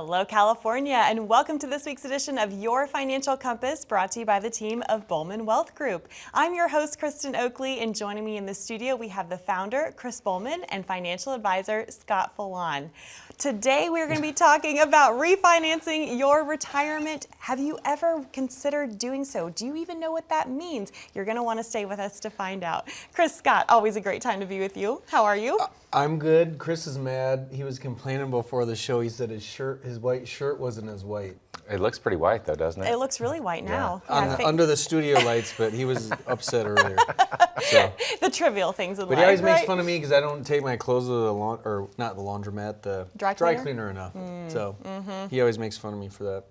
Hello, California, and welcome to this week's edition of Your Financial Compass, brought to you by the team of Bowman Wealth Group. I'm your host, Kristen Oakley, and joining me in the studio, we have the founder, Chris Bowman, and financial advisor, Scott Falon. Today, we're going to be talking about refinancing your retirement. Have you ever considered doing so? Do you even know what that means? You're going to want to stay with us to find out. Chris, Scott, always a great time to be with you. How are you? I'm good. Chris is mad. He was complaining before the show. He said his white shirt wasn't as white. It looks pretty white though, doesn't it? It looks really white now. Yeah. Under the studio lights, but he was upset earlier. So. The trivial things in life. But he always makes right? fun of me because I don't take my clothes to the not the laundromat, the dry cleaner enough. So he always makes fun of me for that.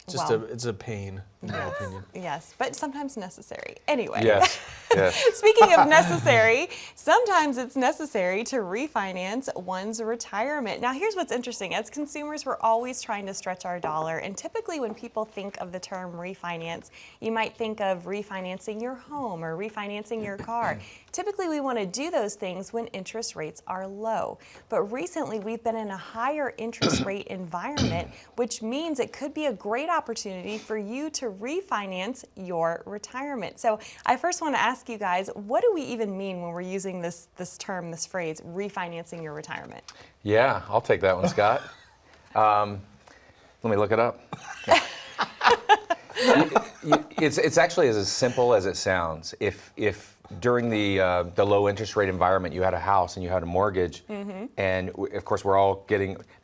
Just it's a pain, in my opinion. Yes, but sometimes necessary. Anyway. Yes. Yes. Speaking of necessary, sometimes it's necessary to refinance one's retirement. Now, here's what's interesting. As consumers, we're always trying to stretch our dollar. And typically when people think of the term refinance, you might think of refinancing your home or refinancing your car. Typically, we want to do those things when interest rates are low. But recently, we've been in a higher interest rate environment, which means it could be a great opportunity for you to refinance your retirement. So I first want to ask you guys, what do we even mean when we're using this term, this phrase, refinancing your retirement? Yeah, I'll take that one, Scott. Let me look it up. It's actually as simple as it sounds. If during the low interest rate environment you had a house and you had a mortgage, and of course we're all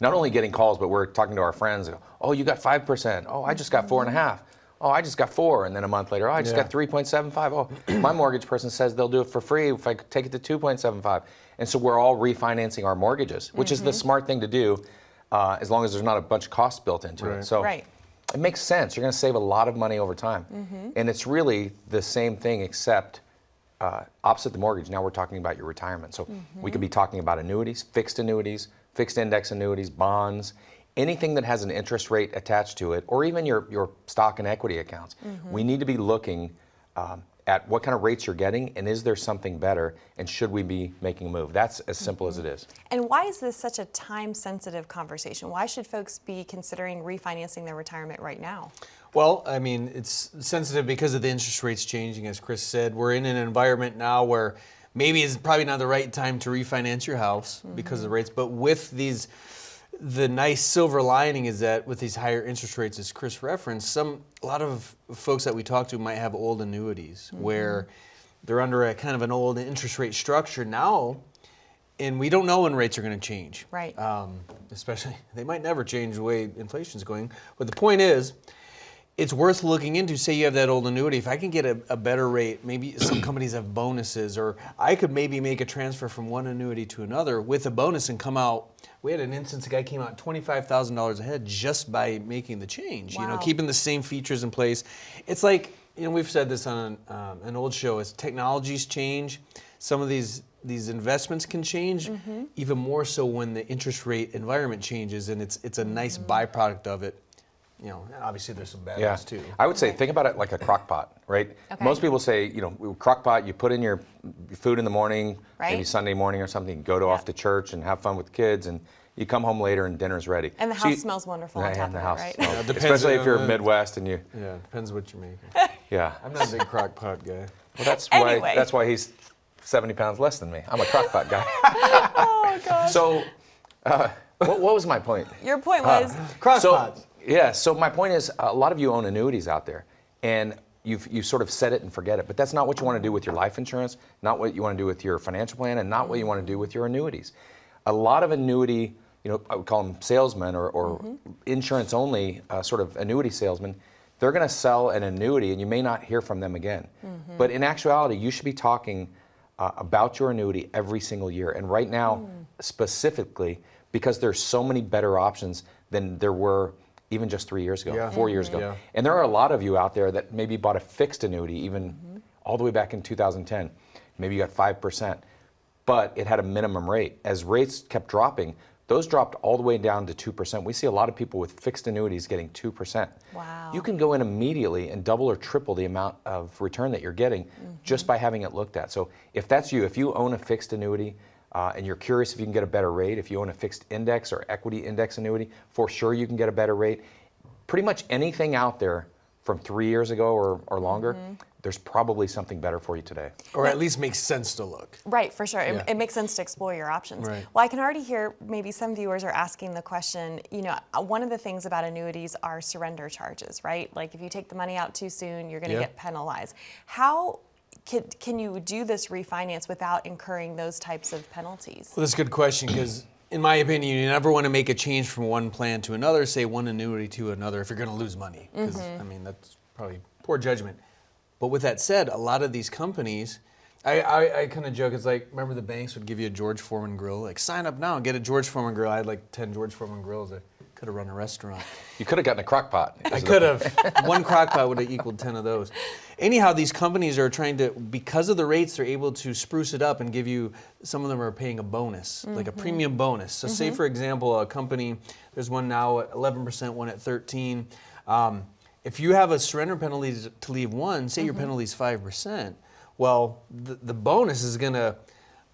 not only getting calls, but we're talking to our friends. Oh, you got 5%. Oh, I just got 4.5%. Oh, I just got 4%. And then a month later, oh, I just got 3.75%. Oh, my mortgage person says they'll do it for free if I could take it to 2.75%. And so we're all refinancing our mortgages, which is the smart thing to do, as long as there's not a bunch of costs built into it. So it makes sense. You're going to save a lot of money over time. And it's really the same thing, except opposite the mortgage. Now we're talking about your retirement. So we could be talking about annuities, fixed index annuities, bonds, anything that has an interest rate attached to it, or even your stock and equity accounts. We need to be looking at what kind of rates you're getting, and is there something better, and should we be making a move? That's as simple as it is. And why is this such a time-sensitive conversation? Why should folks be considering refinancing their retirement right now? Well, I mean, it's sensitive because of the interest rates changing, as Chris said. We're in an environment now where maybe it's probably not the right time to refinance your house because of the rates, but with the nice silver lining is that with these higher interest rates, as Chris referenced, a lot of folks that we talk to might have old annuities where they're under a kind of an old interest rate structure now, and we don't know when rates are going to change. Right. Especially, they might never change the way inflation's going. But the point is, it's worth looking into. Say you have that old annuity. If I can get a better rate, maybe some companies have bonuses, or I could maybe make a transfer from one annuity to another with a bonus and come out. We had an instance, a guy came out $25,000 ahead just by making the change. Wow. You know, keeping the same features in place. It's like, you know, we've said this on an old show. As technologies change, some of these investments can change, even more so when the interest rate environment changes, and it's a nice byproduct of it. You know, and obviously there's some bad ones too. I would say think about it like a crock pot, right? Okay. Most people say, you know, crock pot, you put in your food in the morning, maybe Sunday morning or something, go off to church and have fun with the kids, and you come home later and dinner's ready. And the house smells wonderful on top of it, right? Yeah, especially if you're Midwest and you... Yeah, depends what you're making. Yeah. I'm not a big crock pot guy. Well, that's why he's 70 pounds less than me. I'm a crock pot guy. Oh, gosh. So, what was my point? Your point was... Crock pots. Yeah, so my point is, a lot of you own annuities out there, and you sort of set it and forget it, but that's not what you want to do with your life insurance, not what you want to do with your financial plan, and not what you want to do with your annuities. A lot of annuity, you know, I would call them salesmen or insurance-only sort of annuity salesmen, they're going to sell an annuity, and you may not hear from them again. But in actuality, you should be talking about your annuity every single year, and right now, specifically, because there's so many better options than there were even just 3 years ago, 4 years ago. Yeah. And there are a lot of you out there that maybe bought a fixed annuity even all the way back in 2010. Maybe you got 5%, but it had a minimum rate. As rates kept dropping, those dropped all the way down to 2%. We see a lot of people with fixed annuities getting 2%. Wow. You can go in immediately and double or triple the amount of return that you're getting just by having it looked at. So if that's you, if you own a fixed annuity, and you're curious if you can get a better rate, if you own a fixed index or equity index annuity, for sure you can get a better rate. Pretty much anything out there from 3 years ago or longer, there's probably something better for you today. Or at least makes sense to look. Right, for sure. Yeah. It makes sense to explore your options. Right. Well, I can already hear maybe some viewers are asking the question, one of the things about annuities are surrender charges, right? Like if you take the money out too soon, you're going to get penalized. How can you do this refinance without incurring those types of penalties? Well, that's a good question because, in my opinion, you never want to make a change from one plan to another, say one annuity to another, if you're going to lose money. Because, I mean, that's probably poor judgment. But with that said, a lot of these companies, I kind of joke, it's like, remember the banks would give you a George Foreman grill? Like, sign up now and get a George Foreman grill. I had like 10 George Foreman grills. I could have run a restaurant. You could have gotten a crock pot. I could have. One crock pot would have equaled 10 of those. Anyhow, these companies are trying to, because of the rates, they're able to spruce it up and give you, some of them are paying a bonus, like a premium bonus. So say, for example, a company, there's one now at 11%, one at 13. If you have a surrender penalty to leave one, say your penalty is 5%, well, the bonus is going to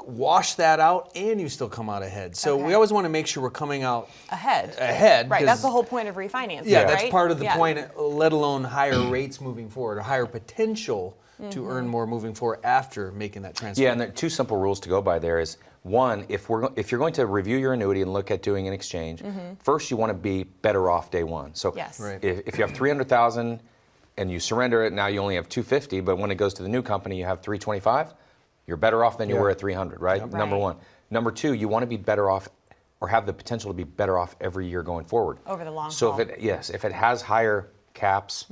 wash that out and you still come out ahead. So we always want to make sure we're coming out ahead. Right, that's the whole point of refinancing. Yeah, right? that's part of the point, let alone higher rates moving forward or higher potential to earn more moving forward after making that transfer. Yeah, and there are two simple rules to go by there is, one, if you're going to review your annuity and look at doing an exchange, first you want to be better off day one. So if you have $300,000 and you surrender it, now you only have $250, but when it goes to the new company, you have $325. You're better off than you were at $300, right? Yep. Number one. Number two, you want to be better off or have the potential to be better off every year going forward. Over the long haul. So if it has higher caps,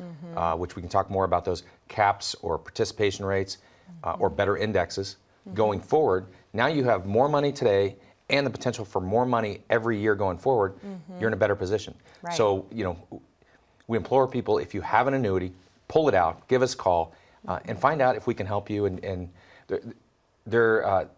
which we can talk more about those caps or participation rates or better indexes going forward, now you have more money today and the potential for more money every year going forward, you're in a better position. Right. So, we implore people, if you have an annuity, pull it out, give us a call, and find out if we can help you. And there's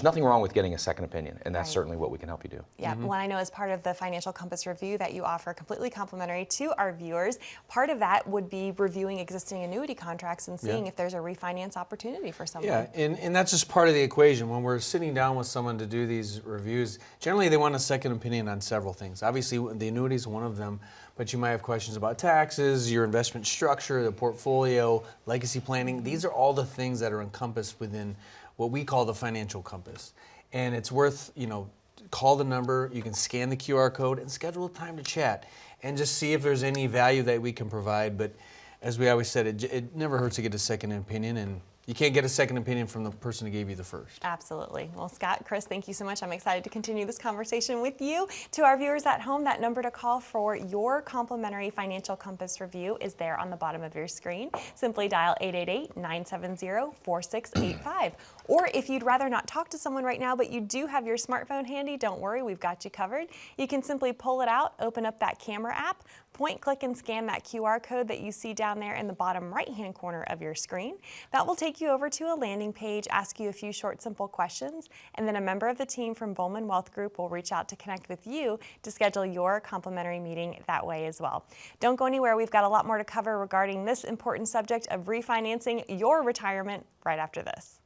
nothing wrong with getting a second opinion, and that's certainly what we can help you do. Yeah, well, I know as part of the Financial Compass review that you offer completely complimentary to our viewers, part of that would be reviewing existing annuity contracts and seeing if there's a refinance opportunity for someone. Yeah, and that's just part of the equation. When we're sitting down with someone to do these reviews, generally they want a second opinion on several things. Obviously, the annuity is one of them, but you might have questions about taxes, your investment structure, the portfolio, legacy planning. These are all the things that are encompassed within what we call the financial compass. And it's worth, call the number, you can scan the QR code and schedule a time to chat and just see if there's any value that we can provide. But as we always said, it never hurts to get a second opinion, and you can't get a second opinion from the person who gave you the first. Absolutely. Well, Scott, Chris, thank you so much. I'm excited to continue this conversation with you. To our viewers at home, that number to call for your complimentary Financial Compass review is there on the bottom of your screen. Simply dial 888-970-4685. Or if you'd rather not talk to someone right now, but you do have your smartphone handy, don't worry, we've got you covered. You can simply pull it out, open up that camera app, point, click, and scan that QR code that you see down there in the bottom right-hand corner of your screen. That will take you over to a landing page, ask you a few short, simple questions, and then a member of the team from Bowman Wealth Group will reach out to connect with you to schedule your complimentary meeting that way as well. Don't go anywhere. We've got a lot more to cover regarding this important subject of refinancing your retirement right after this.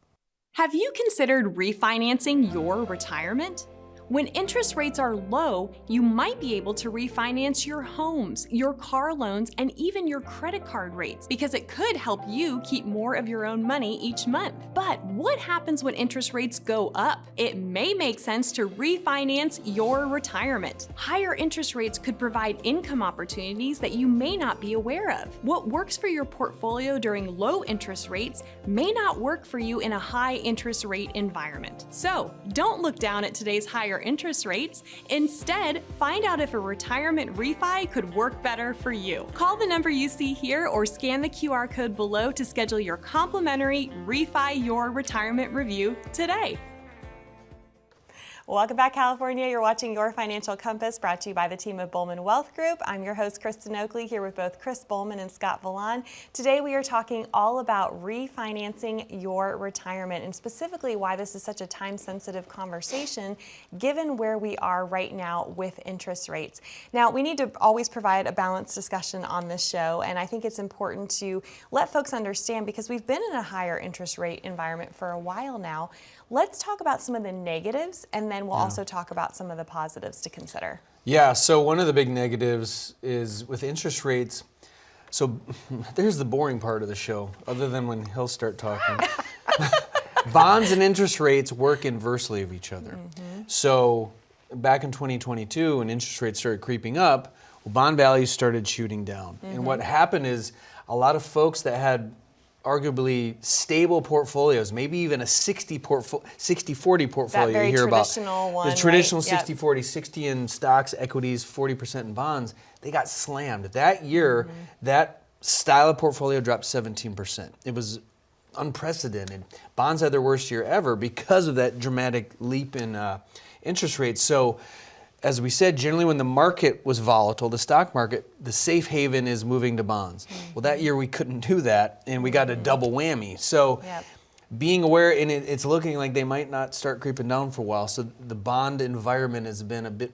Have you considered refinancing your retirement? When interest rates are low, you might be able to refinance your homes, your car loans, and even your credit card rates because it could help you keep more of your own money each month. But what happens when interest rates go up? It may make sense to refinance your retirement. Higher interest rates could provide income opportunities that you may not be aware of. What works for your portfolio during low interest rates may not work for you in a high interest rate environment. So don't look down at today's higher interest rates. Instead, find out if a retirement refi could work better for you. Call the number you see here or scan the QR code below to schedule your complimentary Refi Your Retirement review today. Welcome back, California. You're watching Your Financial Compass, brought to you by the team of Bowman Wealth Group. I'm your host, Kristen Oakley, here with both Chris Bowman and Scott Villan. Today, we are talking all about refinancing your retirement, and specifically why this is such a time-sensitive conversation, given where we are right now with interest rates. Now, we need to always provide a balanced discussion on this show, and I think it's important to let folks understand, because we've been in a higher interest rate environment for a while now. Let's talk about some of the negatives, and then we'll also talk about some of the positives to consider. Yeah, so one of the big negatives is with interest rates. So there's the boring part of the show, other than when he'll start talking. Bonds and interest rates work inversely of each other. So back in 2022, when interest rates started creeping up, well, bond values started shooting down. And what happened is a lot of folks that had arguably stable portfolios, maybe even a 60-40 portfolio That very you hear about. traditional one, The traditional right? Yep. 60-40, 60 in stocks, equities, 40% in bonds, they got slammed. That year, that style of portfolio dropped 17%. It was unprecedented. Bonds had their worst year ever because of that dramatic leap in interest rates. So, as we said, generally when the market was volatile, the stock market, the safe haven is moving to bonds. Well, that year we couldn't do that, and we got a double whammy. So, being aware, and it's looking like they might not start creeping down for a while. So, the bond environment has been a bit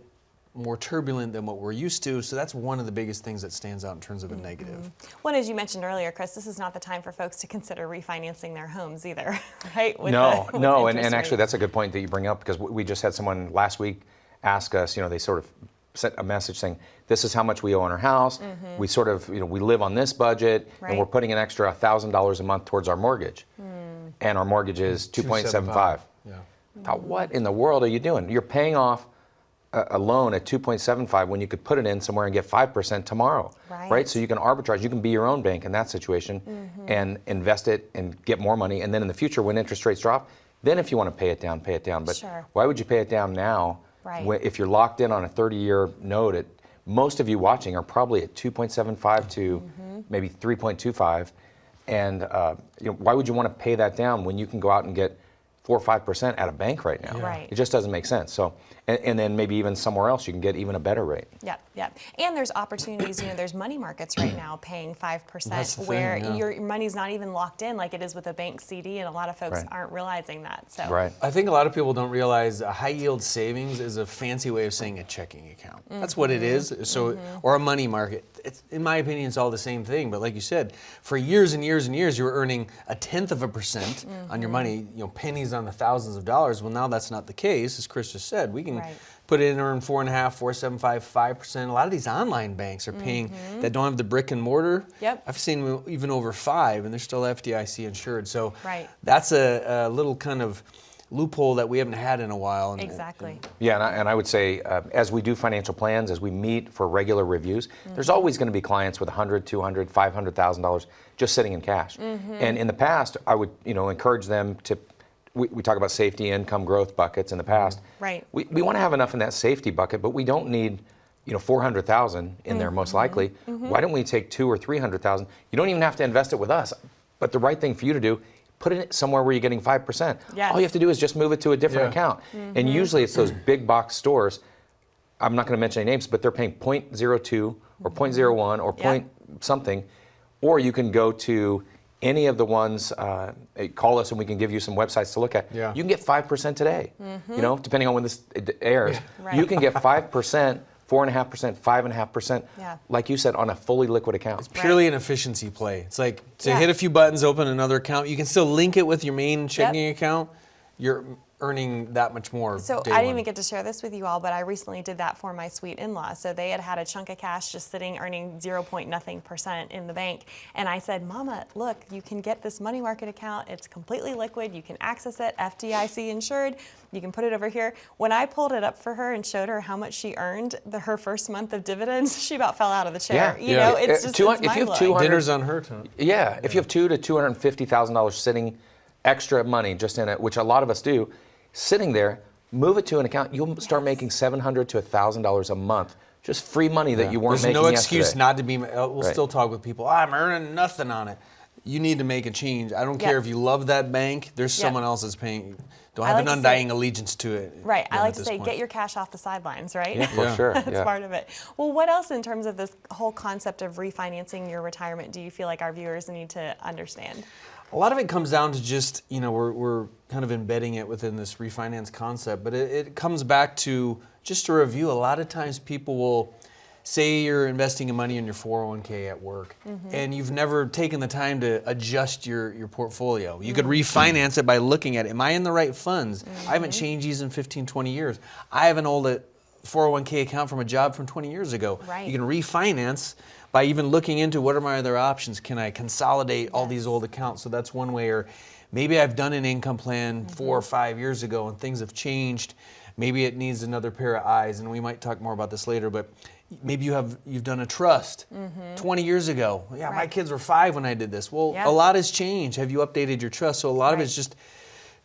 more turbulent than what we're used to. So that's one of the biggest things that stands out in terms of a negative. Well, as you mentioned earlier, Chris, this is not the time for folks to consider refinancing their homes either, right? With No, with no, interest and actually rates. that's a good point that you bring up, because we just had someone last week ask us, they sort of sent a message saying, this is how much we owe on our house. We sort of, we live on this budget, Right. and we're putting an extra $1,000 a month towards our mortgage. And our mortgage is 2.75. Yeah. Thought, what in the world are you doing? You're paying off a loan at 2.75 when you could put it in somewhere and get 5% tomorrow, Right. So you can arbitrage. You can be your own bank in that situation and invest it and get more money. And then in the future, when interest rates drop, then if you want to pay it down, pay it down. But Sure. why would you pay it down now? Right. If you're locked in on a 30-year note, most of you watching are probably at 2.75 to maybe 3.25. And why would you want to pay that down when you can go out and get 4 or 5% at a bank right now? Right. It just doesn't make sense. So, and then maybe even somewhere else you can get even a better rate. Yep. And there's opportunities, there's money markets right now paying 5% That's the thing, where yeah. your money's not even locked in like it is with a bank CD, and a lot of folks Right. aren't realizing that. So Right. I think a lot of people don't realize a high yield savings is a fancy way of saying a checking account. That's what it is. So, or a money market. It's, in my opinion, it's all the same thing. But like you said, for years and years and years, you were earning 0.1% on your money, pennies on the thousands of dollars. Well, now that's not the case. As Chris just said, we can Right. put it in and earn 4.5%, 4.75%, 5%. A lot of these online banks are paying that don't have the brick and mortar. Yep. I've seen even over 5%, and they're still FDIC insured. So Right. that's a little kind of loophole that we haven't had in a while. And, exactly. Yeah, and I would say as we do financial plans, as we meet for regular reviews, there's always going to be clients with $100,000, $200,000, $500,000 just sitting in cash. And in the past, I would encourage them to. We talk about safety, income, growth buckets in the past. Right. We want to have enough in that safety bucket, but we don't need 400,000 in there most likely. Why don't we take 200,000 or 300,000? You don't even have to invest it with us, but the right thing for you to do, put it somewhere where you're getting 5%. Yes. All you have to do is just move it to a different Yeah. account. And usually it's those big box stores. I'm not going to mention any names, but they're paying 0.02 or 0.01 or point something. Or you can go to any of the ones, call us and we can give you some websites to look at. Yeah. You can get 5% today, depending on when this airs. Right. You can get 5%, 4.5%, 5.5%, Yeah. like you said, on a fully liquid account. purely an efficiency play. It's like to Yeah. hit a few buttons, open another account. You can still link it with your main checking account. You're earning that much more. So day I didn't one. even get to share this with you all, but I recently did that for my sweet in-law. So they had a chunk of cash just sitting, earning 0.nothing% in the bank. And I said, Mama, look, you can get this money market account. It's completely liquid. You can access it, FDIC insured. You can put it over here. When I pulled it up for her and showed her how much she earned her first month of dividends, she about fell out of the chair. Yeah. You know, Yeah. it's just, If you it's have mind-blowing. 200 Dinner's on her time. Yeah, if you have $200,000 to $250,000 sitting extra money just in it, which a lot of us do, sitting there, move it to an account. You'll start making $700 to $1,000 a month, just free money that you weren't There's making no excuse yesterday. not to be. We'll Right. still talk with people. I'm earning nothing on it. You need to make a change. I don't Yep. care if you love that bank. There's Yep. someone else that's paying. Don't I have like an to say- undying allegiance to it. Right. I at like to this say, point. get your cash off the sidelines, right? Yeah, for Yeah. sure. That's yeah. part of it. Well, what else in terms of this whole concept of refinancing your retirement do you feel like our viewers need to understand? A lot of it comes down to just, we're kind of embedding it within this refinance concept, but it comes back to just a review. A lot of times people will say you're investing in money in your 401k at work, and you've never taken the time to adjust your portfolio. You could refinance it by looking at, am I in the right funds? I haven't changed these in 15, 20 years. I have an old 401k account from a job from 20 years ago. Right. You can refinance by even looking into what are my other options. Can I consolidate all these old accounts? So that's one way. Or maybe I've done an income plan 4 or 5 years ago and things have changed. Maybe it needs another pair of eyes, and we might talk more about this later, but maybe you've done a trust 20 years ago. Yeah, my kids were 5 when I did this. Well, a lot has changed. Have you updated your trust? So a lot of it's just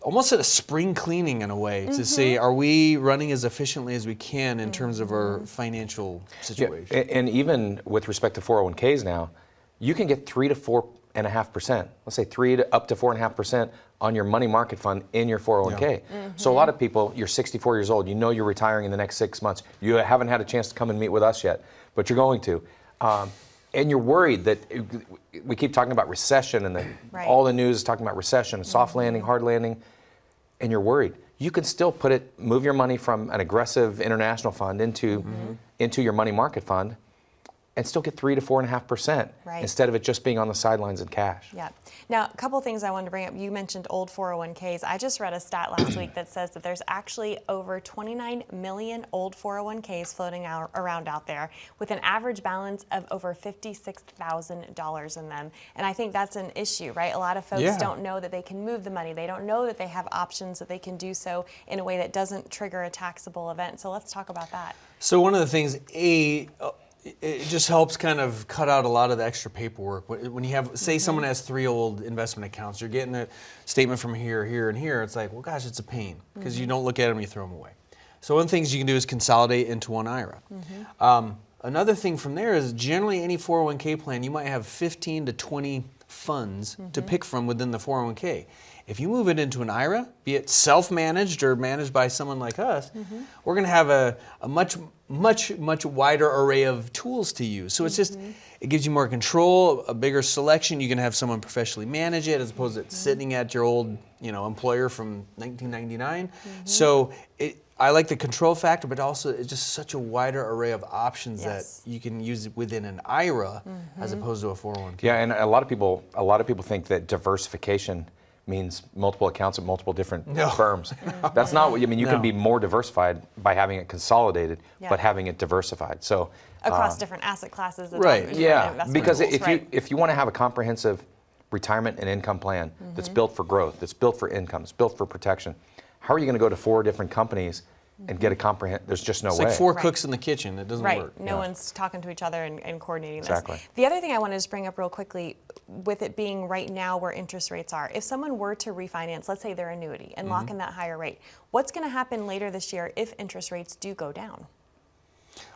almost at a spring cleaning in a way to say, are we running as efficiently as we can in terms of our financial situation? Yeah, and even with respect to 401ks now, you can get 3 to 4.5%. Let's say 3 to up to 4.5% on your money market fund in your 401k. So a lot of people, you're 64 years old, you know you're retiring in the next 6 months. You haven't had a chance to come and meet with us yet, but you're going to. And you're worried that we keep talking about recession and all the news is talking about recession, soft landing, hard landing, and you're worried. You can still move your money from an aggressive international fund into your money market fund and still get 3 to 4.5% instead of it just being on the sidelines in cash. Yeah. Now, a couple things I wanted to bring up. You mentioned old 401ks. I just read a stat last week that says that there's actually over 29 million old 401ks floating around out there with an average balance of over $56,000 in them. And I think that's an issue, right? A lot of folks don't know that they can move the money. They don't know that they have options, that they can do so in a way that doesn't trigger a taxable event. So let's talk about that. So one of the things, it just helps kind of cut out a lot of the extra paperwork. When you have, say someone has 3 old investment accounts, you're getting a statement from here, here, and here. It's like, well, gosh, it's a pain because you don't look at them, you throw them away. So one of the things you can do is consolidate into one IRA. Another thing from there is generally any 401k plan, you might have 15 to 20 funds to pick from within the 401k. If you move it into an IRA, be it self-managed or managed by someone like us, we're going to have a much wider array of tools to use. So it's just, it gives you more control, a bigger selection. You can have someone professionally manage it as opposed to sitting at your old, employer from 1999. So I like the control factor, but also it's just such a wider array of options that you can use within an IRA as opposed to a 401k. Yeah, and a lot of people think that diversification means multiple accounts at multiple different firms. That's not what you mean. You can be more diversified by having it consolidated, but having it diversified. So across different asset classes. Because if you want to have a comprehensive retirement and income plan that's built for growth, that's built for income, it's built for protection, how are you going to go to 4 different companies and get a comprehensive? There's just no way. It's like 4 cooks in the kitchen. It doesn't work. No one's talking to each other and coordinating this. Exactly. The other thing I wanted to just bring up real quickly, with it being right now where interest rates are, if someone were to refinance, let's say their annuity, and lock in that higher rate, what's going to happen later this year if interest rates do go down?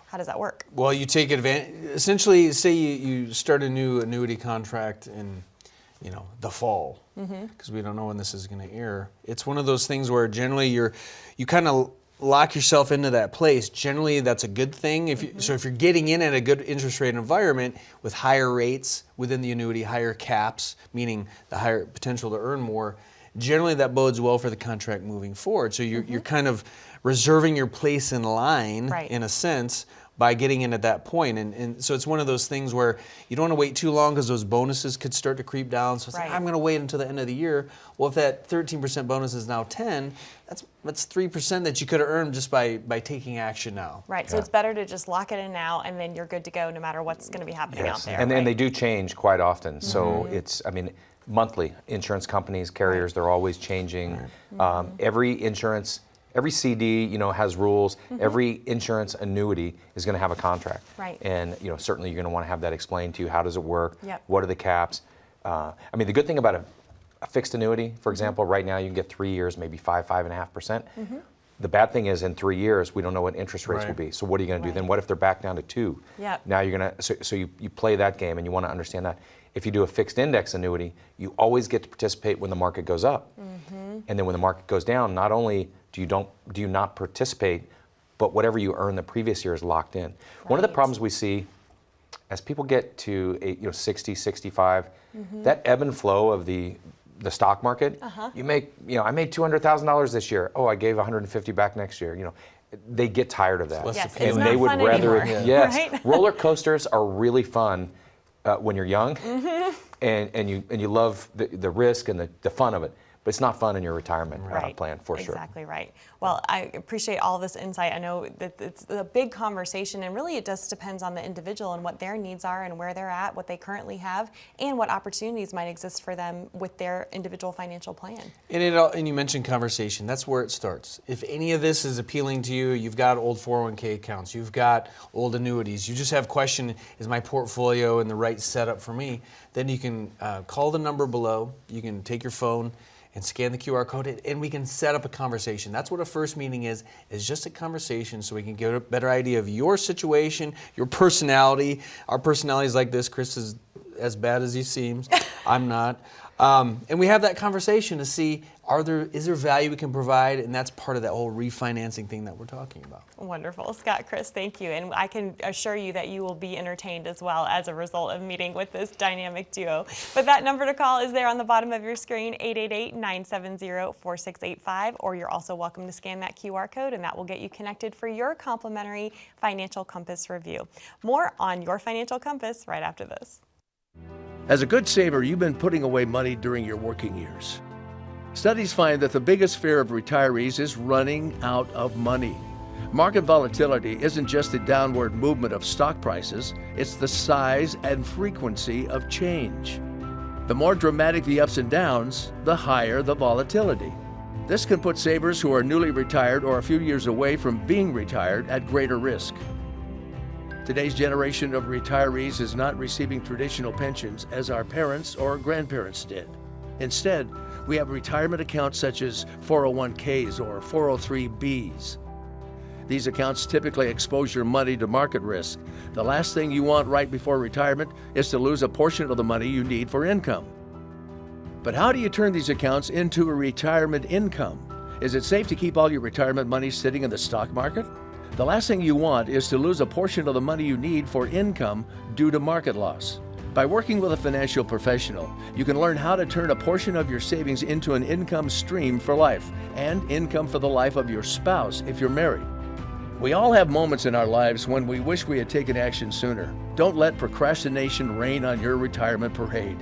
How does that work? Well, you take advantage. Essentially, say you start a new annuity contract in the fall, because we don't know when this is going to air. It's one of those things where generally you kind of lock yourself into that place. Generally, that's a good thing. So if you're getting in at a good interest rate environment with higher rates within the annuity, higher caps, meaning the higher potential to earn more, generally that bodes well for the contract moving forward. So you're kind of reserving your place in line, in a sense, by getting in at that point. And so it's one of those things where you don't want to wait too long because those bonuses could start to creep down. So it's like, I'm going to wait until the end of the year. Well, if that 13% bonus is now 10, that's 3% that you could have earned just by taking action now. Right, so it's better to just lock it in now, and then you're good to go no matter what's going to be happening out there. And they do change quite often. So it's, monthly, insurance companies, carriers, they're always changing. Every CD, has rules. Every insurance annuity is going to have a contract. Right. And, certainly you're going to want to have that explained to you. How does it work? What are the caps? The good thing about a fixed annuity, for example, right now you can get 3 years, maybe 5.5%. The bad thing is in 3 years, we don't know what interest rates will be. So what are you going to do then? What if they're back down to 2? Now you're going to, so you play that game and you want to understand that. If you do a fixed index annuity, you always get to participate when the market goes up. And then when the market goes down, not only do you not participate, but whatever you earn the previous year is locked in. One of the problems we see as people get to 60, 65, that ebb and flow of the stock market, you make, I made $200,000 this year. Oh, I gave 150 back next year. they get tired of that. Yes, and it's they not would fun rather, anymore, yes, right? roller coasters are really fun when you're young, and you love the risk and the fun of it. But it's not fun in your retirement plan, for sure. Exactly right. Well, I appreciate all this insight. I know that it's a big conversation, and really it just depends on the individual and what their needs are and where they're at, what they currently have, and what opportunities might exist for them with their individual financial plan. And you mentioned conversation. That's where it starts. If any of this is appealing to you, you've got old 401k accounts, you've got old annuities, you just have a question, is my portfolio in the right setup for me? Then you can call the number below. You can take your phone and scan the QR code, and we can set up a conversation. That's what a first meeting is just a conversation so we can get a better idea of your situation, your personality. Our personality is like this. Chris is as bad as he seems. I'm not. And we have that conversation to see, is there value we can provide? And that's part of that whole refinancing thing that we're talking about. Wonderful. Scott, Chris, thank you. And I can assure you that you will be entertained as well as a result of meeting with this dynamic duo. But that number to call is there on the bottom of your screen, 888-970-4685, or you're also welcome to scan that QR code, and that will get you connected for your complimentary Financial Compass review. More on Your Financial Compass right after this. As a good saver, you've been putting away money during your working years. Studies find that the biggest fear of retirees is running out of money. Market volatility isn't just the downward movement of stock prices, it's the size and frequency of change. The more dramatic the ups and downs, the higher the volatility. This can put savers who are newly retired or a few years away from being retired at greater risk. Today's generation of retirees is not receiving traditional pensions as our parents or grandparents did. Instead, we have retirement accounts such as 401ks or 403bs. These accounts typically expose your money to market risk. The last thing you want right before retirement is to lose a portion of the money you need for income. But how do you turn these accounts into a retirement income? Is it safe to keep all your retirement money sitting in the stock market? The last thing you want is to lose a portion of the money you need for income due to market loss. By working with a financial professional, you can learn how to turn a portion of your savings into an income stream for life and income for the life of your spouse if you're married. We all have moments in our lives when we wish we had taken action sooner. Don't let procrastination reign on your retirement parade.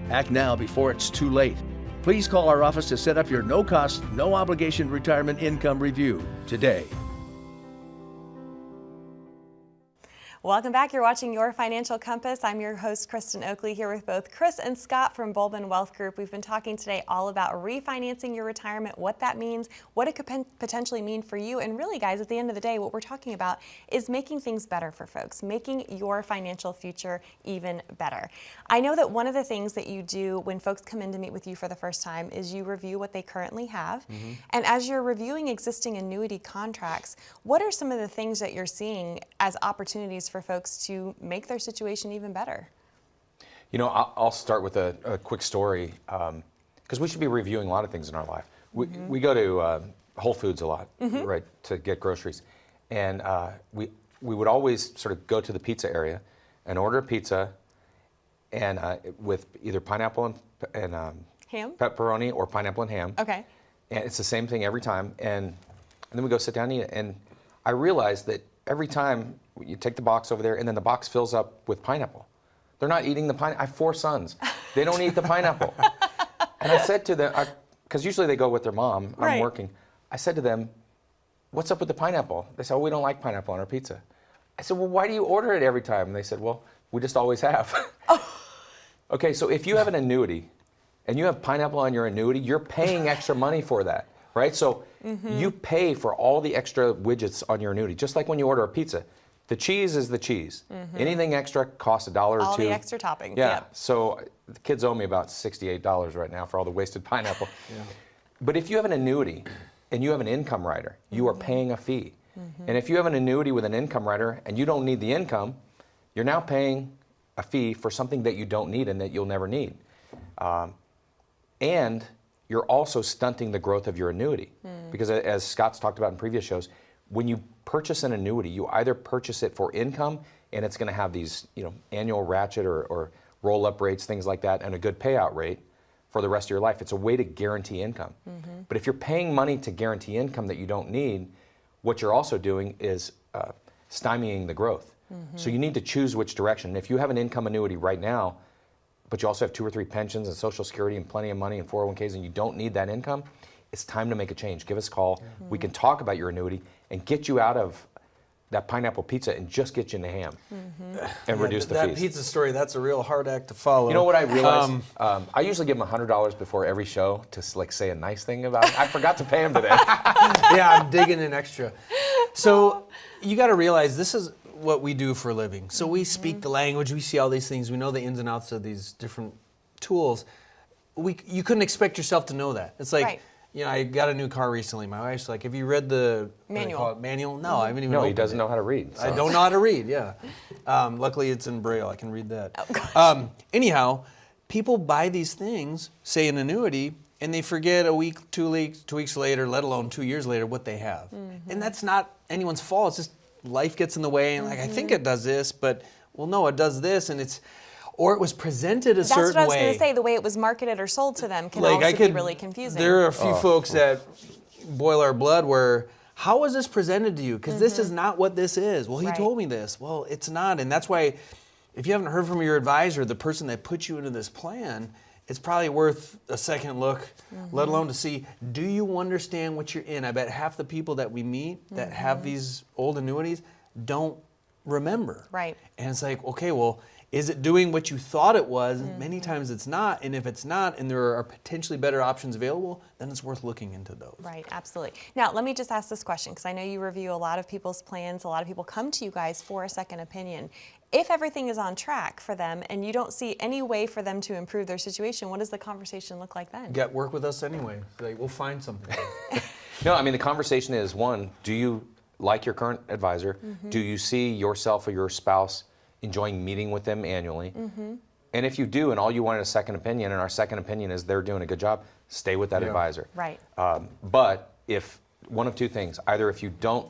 Act now before it's too late. Please call our office to set up your no-cost, no-obligation retirement income review today. Welcome back. You're watching Your Financial Compass. I'm your host, Kristen Oakley, here with both Chris and Scott from Bulbin Wealth Group. We've been talking today all about refinancing your retirement, what that means, what it could potentially mean for you. And really, guys, at the end of the day, what we're talking about is making things better for folks, making your financial future even better. I know that one of the things that you do when folks come in to meet with you for the first time is you review what they currently have. Mm-hmm. And as you're reviewing existing annuity contracts, what are some of the things that you're seeing as opportunities for folks to make their situation even better? You know, I'll start with a quick story, because we should be reviewing a lot of things in our life. We go to Whole Foods a lot, right, to get groceries. And we would always sort of go to the pizza area and order a pizza and with either pineapple and ham, pepperoni, or pineapple and ham. Okay. And it's the same thing every time. And then we go sit down and eat it. And I realized that every time you take the box over there and then the box fills up with pineapple. They're not eating the pineapple. I have 4 sons. They don't eat the pineapple. And I said to them, because usually they go with their mom, I'm working. I said to them, what's up with the pineapple? They said, oh, we don't like pineapple on our pizza. I said, well, why do you order it every time? And they said, well, we just always have. Okay, so if you have an annuity and you have pineapple on your annuity, you're paying extra money for that, right? So you pay for all the extra widgets on your annuity, just like when you order a pizza. The cheese is the cheese. Anything extra costs $1 or $2. All the extra toppings. Yeah. Yep. So the kids owe me about $68 right now for all the wasted pineapple. But if you have an annuity and you have an income rider, you are paying a fee. And if you have an annuity with an income rider and you don't need the income, you're now paying a fee for something that you don't need and that you'll never need. And you're also stunting the growth of your annuity. Because as Scott's talked about in previous shows, when you purchase an annuity, you either purchase it for income and it's going to have these, annual ratchet or roll-up rates, things like that, and a good payout rate for the rest of your life. It's a way to guarantee income. But if you're paying money to guarantee income that you don't need, what you're also doing is stymieing the growth. So you need to choose which direction. If you have an income annuity right now, but you also have 2 or 3 pensions and Social Security and plenty of money and 401ks, and you don't need that income, it's time to make a change. Give us a call. We can talk about your annuity and get you out of that pineapple pizza and just get you into ham and reduce the that fees. pizza story, that's a real hard act to follow. You know what I realized? I usually give them $100 before every show to like say a nice thing about it. I forgot to pay him today. Yeah, I'm digging in extra. So you got to realize this is what we do for a living. So we speak the language, we see all these things, we know the ins and outs of these different tools. You couldn't expect yourself to know that. It's like, Right. you know, I got a new car recently. My wife's like, have you read the Manual. Manual? No, I haven't even No, he opened doesn't it. know how to read. I so. don't know how to read, yeah. Luckily, it's in Braille. I can read that. Anyhow, people buy these things, say an annuity, and they forget a week, 2 weeks, 2 weeks later, let alone 2 years later, what they have. And that's not anyone's fault. It's just life gets in the way, and like, I think it does this, but, well, no, it does this, and it's, or it was presented a certain way. That's what I was going to say. The way it was marketed or sold to them can also be really confusing. There are a few folks that boil our blood where, how was this presented to you? Because this is not what this is. Well, he Right. told me this. Well, it's not. And that's why if you haven't heard from your advisor, the person that put you into this plan, it's probably worth a second look, let alone to see, do you understand what you're in? I bet half the people that we meet that have these old annuities don't remember. Right. And it's like, okay, well, is it doing what you thought it was? Many times it's not. And if it's not, and there are potentially better options available, then it's worth looking into those. Right, absolutely. Now, let me just ask this question, because I know you review a lot of people's plans. A lot of people come to you guys for a second opinion. If everything is on track for them and you don't see any way for them to improve their situation, what does the conversation look like then? Work with us anyway. Like, we'll find something. No, I mean, the conversation is, one, do you like your current advisor? Do you see yourself or your spouse enjoying meeting with them annually? And if you do, and all you want is a second opinion, and our second opinion is they're doing a good job, stay with that advisor. Right. But if one of two things, either if you don't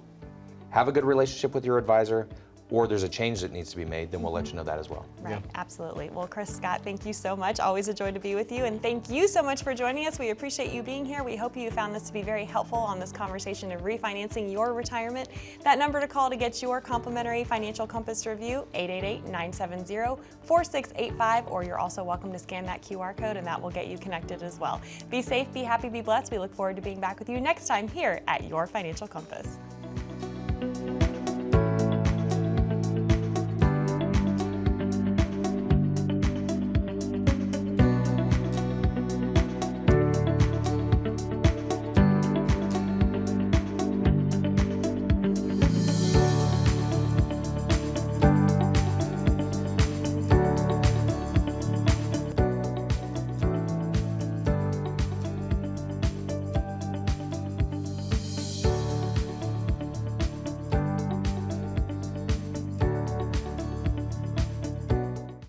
have a good relationship with your advisor, or there's a change that needs to be made, then we'll let you know that as well. Right, absolutely. Well, Chris, Scott, thank you so much. Always a joy to be with you. And thank you so much for joining us. We appreciate you being here. We hope you found this to be very helpful on this conversation of refinancing your retirement. That number to call to get your complimentary financial compass review, 888-970-4685, or you're also welcome to scan that QR code and that will get you connected as well. Be safe, be happy, be blessed. We look forward to being back with you next time here at Your Financial Compass.